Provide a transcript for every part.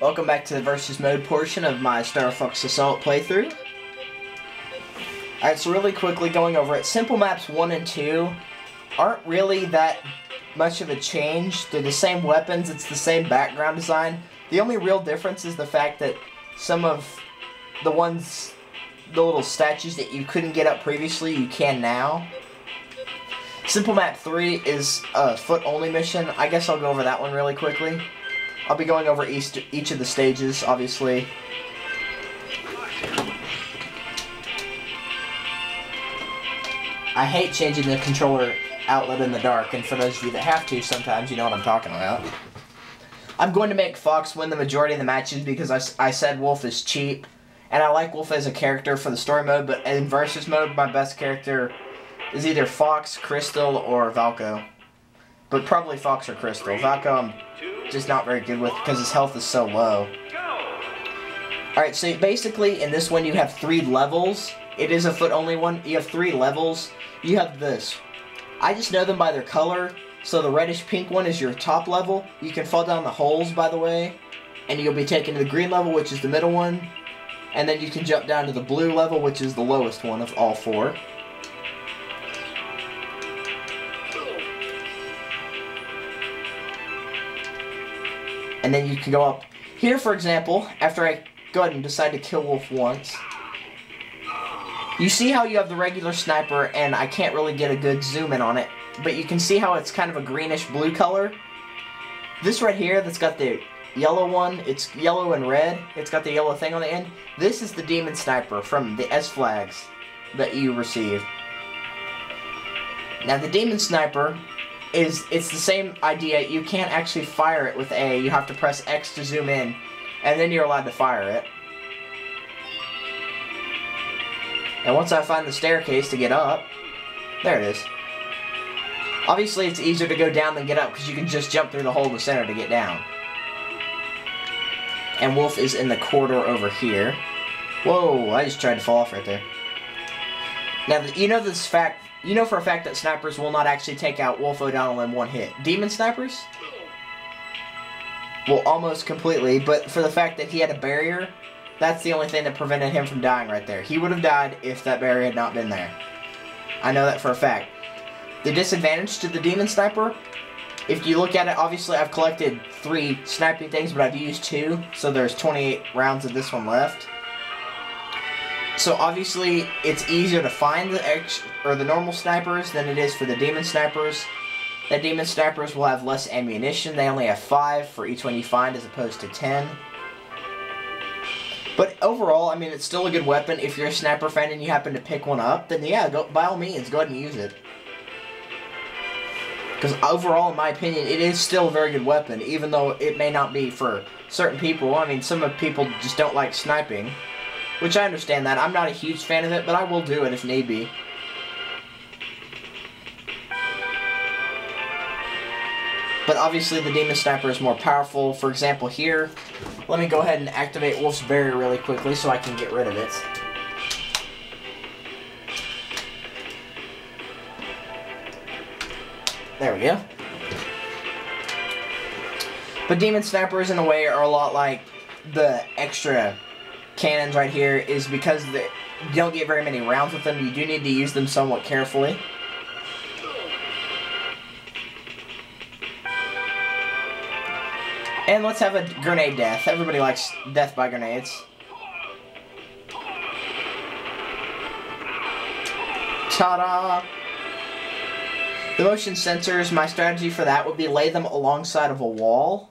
Welcome back to the versus mode portion of my Star Fox Assault playthrough. Alright, so really quickly going over it, Simple Maps 1 and 2 aren't really that much of a change. They're the same weapons, it's the same background design. The only real difference is the fact that some of the little statues that you couldn't get up previously, you can now. Simple Map 3 is a foot-only mission. I guess I'll go over that one really quickly. I'll be going over each of the stages, obviously. I hate changing the controller outlet in the dark, and for those of you that have to sometimes, you know what I'm talking about. I'm going to make Fox win the majority of the matches because I said Wolf is cheap, and I like Wolf as a character for the story mode, but in versus mode, my best character is either Fox, Crystal, or Valko. But probably Fox or Crystal. Valko I'm just not very good with because his health is so low. Alright, so basically in this one you have 3 levels. It is a foot-only one. You have 3 levels. You have this. I just know them by their color. So the reddish-pink one is your top level. You can fall down the holes, by the way. And you'll be taken to the green level, which is the middle one. And then you can jump down to the blue level, which is the lowest one of all 4. And then you can go up. Here, for example, after I go ahead and decide to kill Wolf once, you see how you have the regular sniper, and I can't really get a good zoom in on it, but you can see how it's kind of a greenish-blue color. This right here that's got the yellow one, it's yellow and red, it's got the yellow thing on the end. This is the Demon Sniper from the S flags that you receive. Now the Demon Sniper it's the same idea. You can't actually fire it with A. You have to press X to zoom in, and then you're allowed to fire it. And once I find the staircase to get up, there it is. Obviously, it's easier to go down than get up because you can just jump through the hole in the center to get down. And Wolf is in the corridor over here. Whoa, I just tried to fall off right there. Now, you know for a fact that snipers will not actually take out Wolf O'Donnell in one hit. Demon snipers? Well, almost completely, but for the fact that he had a barrier, that's the only thing that prevented him from dying right there. He would have died if that barrier had not been there. I know that for a fact. The disadvantage to the Demon Sniper, if you look at it, obviously I've collected 3 sniping things, but I've used 2, so there's 28 rounds of this one left. So obviously, it's easier to find the normal snipers than it is for the Demon Snipers. The Demon Snipers will have less ammunition. They only have 5 for each one you find as opposed to 10. But overall, I mean, it's still a good weapon. If you're a sniper fan and you happen to pick one up, then yeah, by all means, go ahead and use it. Because overall, in my opinion, it is still a very good weapon, even though it may not be for certain people. I mean, some people just don't like sniping. Which I understand that. I'm not a huge fan of it, but I will do it if need be. But obviously the Demon Sniper is more powerful. For example here, let me go ahead and activate Wolf's barrier really quickly so I can get rid of it. There we go. But Demon Snipers in a way are a lot like the extra cannons right here, is because you don't get very many rounds with them. You do need to use them somewhat carefully. And let's have a grenade death. Everybody likes death by grenades. Ta-da! The motion sensors, my strategy for that would be lay them alongside of a wall.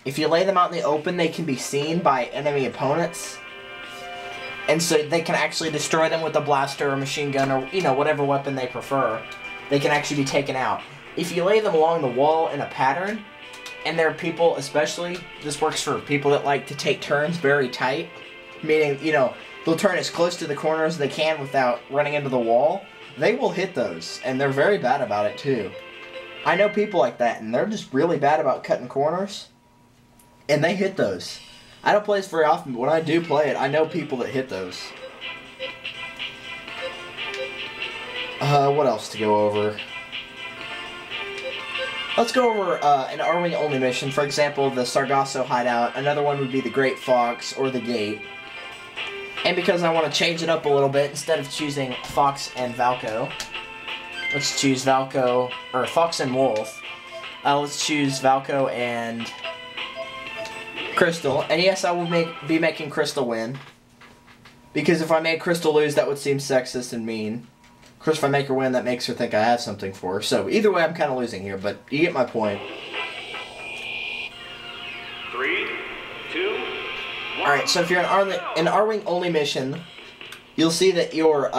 If you lay them out in the open, they can be seen by enemy opponents. And so they can actually destroy them with a blaster or machine gun or, you know, whatever weapon they prefer. They can actually be taken out. If you lay them along the wall in a pattern, and there are people, especially, this works for people that like to take turns very tight, meaning, you know, they'll turn as close to the corner as they can without running into the wall, they will hit those, and they're very bad about it too. I know people like that, and they're just really bad about cutting corners. And they hit those. I don't play this very often, but when I do play it, I know people that hit those. What else to go over? Let's go over an Arwing only mission. For example, the Sargasso hideout. Another one would be the Great Fox or the Gate. And because I want to change it up a little bit, instead of choosing Fox and Valko, let's choose Valko, or Fox and Wolf. Let's choose Valko and Crystal. And yes, I will be making Crystal win. Because if I make Crystal lose, that would seem sexist and mean. Of course, if I make her win, that makes her think I have something for her. So either way, I'm kind of losing here, but you get my point. 3, 2, 1. Alright, so if you're an Arwing only mission, you'll see that your,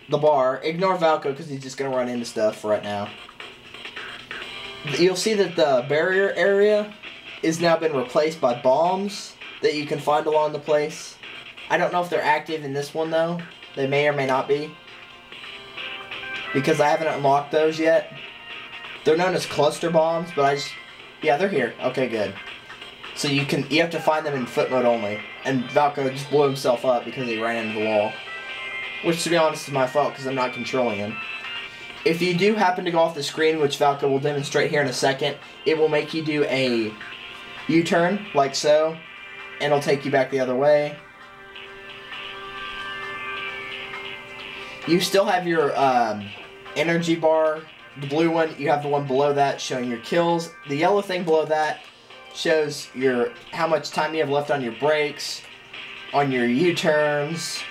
the bar, ignore Valko because he's just going to run into stuff right now. You'll see that the barrier area is now been replaced by bombs that you can find along the place. I don't know if they're active in this one, though. They may or may not be, because I haven't unlocked those yet. They're known as cluster bombs, but yeah, they're here. Okay, good. So you have to find them in foot mode only. And Valko just blew himself up because he ran into the wall. Which, to be honest, is my fault because I'm not controlling him. If you do happen to go off the screen, which Valko will demonstrate here in a second, it will make you do a U-turn, like so, and it'll take you back the other way. You still have your energy bar, the blue one. You have the one below that showing your kills. The yellow thing below that shows how much time you have left on your brakes, on your U-turns,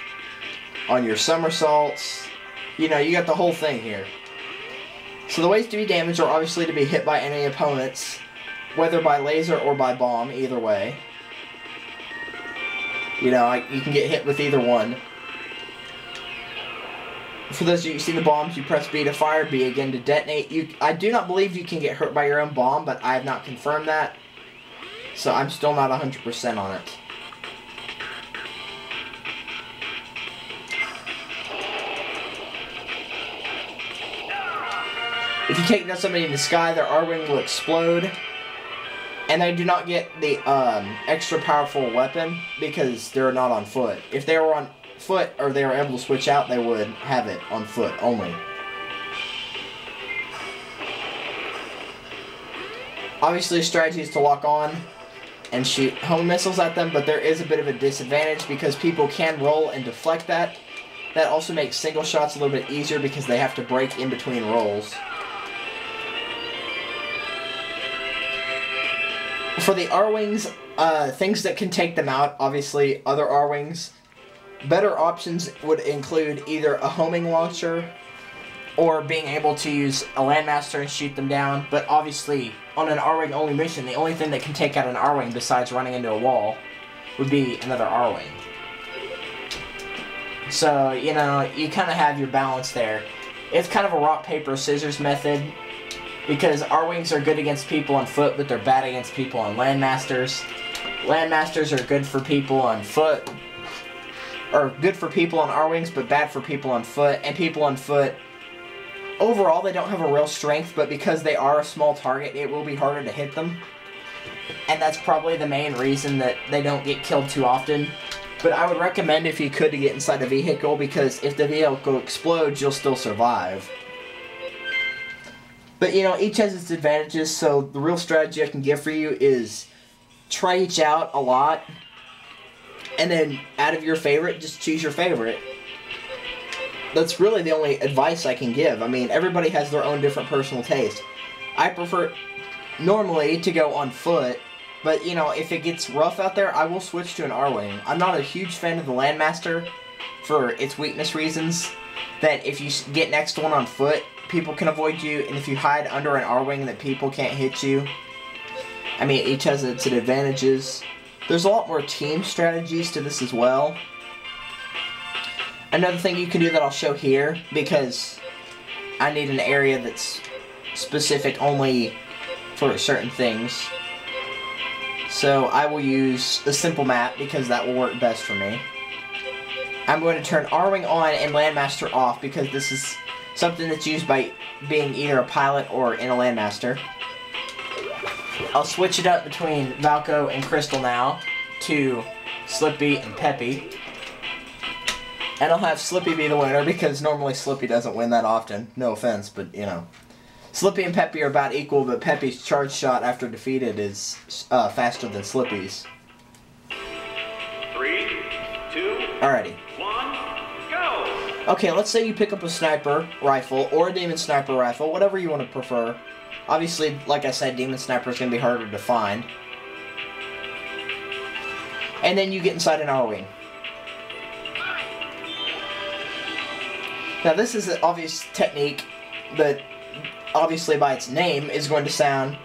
on your somersaults. You know, you got the whole thing here. So the ways to be damaged are obviously to be hit by enemy opponents, whether by laser or by bomb, either way. You know, you can get hit with either one. For those of you who see the bombs, you press B to fire, B again to detonate. I do not believe you can get hurt by your own bomb, but I have not confirmed that. So I'm still not 100% on it. If you take down somebody in the sky, their Arwing will explode. And they do not get the extra powerful weapon because they're not on foot. If they were on foot, or they were able to switch out, they would have it on foot only. Obviously, the strategy is to lock on and shoot home missiles at them, but there is a bit of a disadvantage because people can roll and deflect that. That also makes single shots a little bit easier because they have to break in between rolls. For the Arwings, things that can take them out, obviously, other Arwings, better options would include either a homing launcher or being able to use a Landmaster and shoot them down. But obviously, on an Arwing only mission, the only thing that can take out an Arwing besides running into a wall would be another Arwing. So, you know, you kind of have your balance there. It's kind of a rock, paper, scissors method, because Arwings are good against people on foot, but they're bad against people on Landmasters. Landmasters are good for people on foot, or good for people on Arwings, but bad for people on foot. And people on foot, overall, they don't have a real strength, but because they are a small target, it will be harder to hit them. And that's probably the main reason that they don't get killed too often. But I would recommend, if you could, to get inside a vehicle, because if the vehicle explodes, you'll still survive. But, you know, each has its advantages, so the real strategy I can give for you is try each out a lot, and then out of your favorite, just choose your favorite. That's really the only advice I can give. I mean, everybody has their own different personal taste. I prefer normally to go on foot, but, you know, if it gets rough out there, I will switch to an Arwing. I'm not a huge fan of the Landmaster for its weakness reasons, that if you get next to one on foot, people can avoid you, and if you hide under an Arwing, that people can't hit you. I mean, each has its advantages. There's a lot more team strategies to this as well. Another thing you can do that I'll show here, because I need an area that's specific only for certain things. So I will use the simple map because that will work best for me. I'm going to turn Arwing on and Landmaster off because this is something that's used by being either a pilot or in a Landmaster. I'll switch it up between Valko and Crystal now to Slippy and Peppy. And I'll have Slippy be the winner because normally Slippy doesn't win that often. No offense, but you know. Slippy and Peppy are about equal, but Peppy's charge shot after defeated is faster than Slippy's. 3, 2, Alrighty. 1, go! Okay, let's say you pick up a sniper rifle or a demon sniper rifle, whatever you want to prefer. Obviously, like I said, demon sniper is going to be harder to find. And then you get inside an R-Wing. Now this is an obvious technique, but obviously by its name is going to sound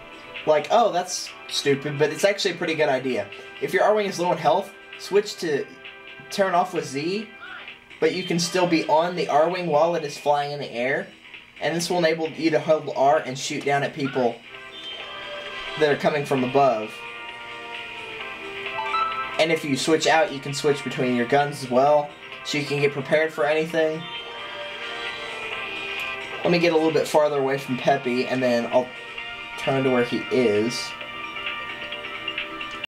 like, oh, that's stupid, but it's actually a pretty good idea. If your R-Wing is low in health, switch to turn off with Z, but you can still be on the R-Wing while it is flying in the air, and this will enable you to hold R and shoot down at people that are coming from above. And if you switch out, you can switch between your guns as well, so you can get prepared for anything. Let me get a little bit farther away from Peppy, and then I'll turn to where he is.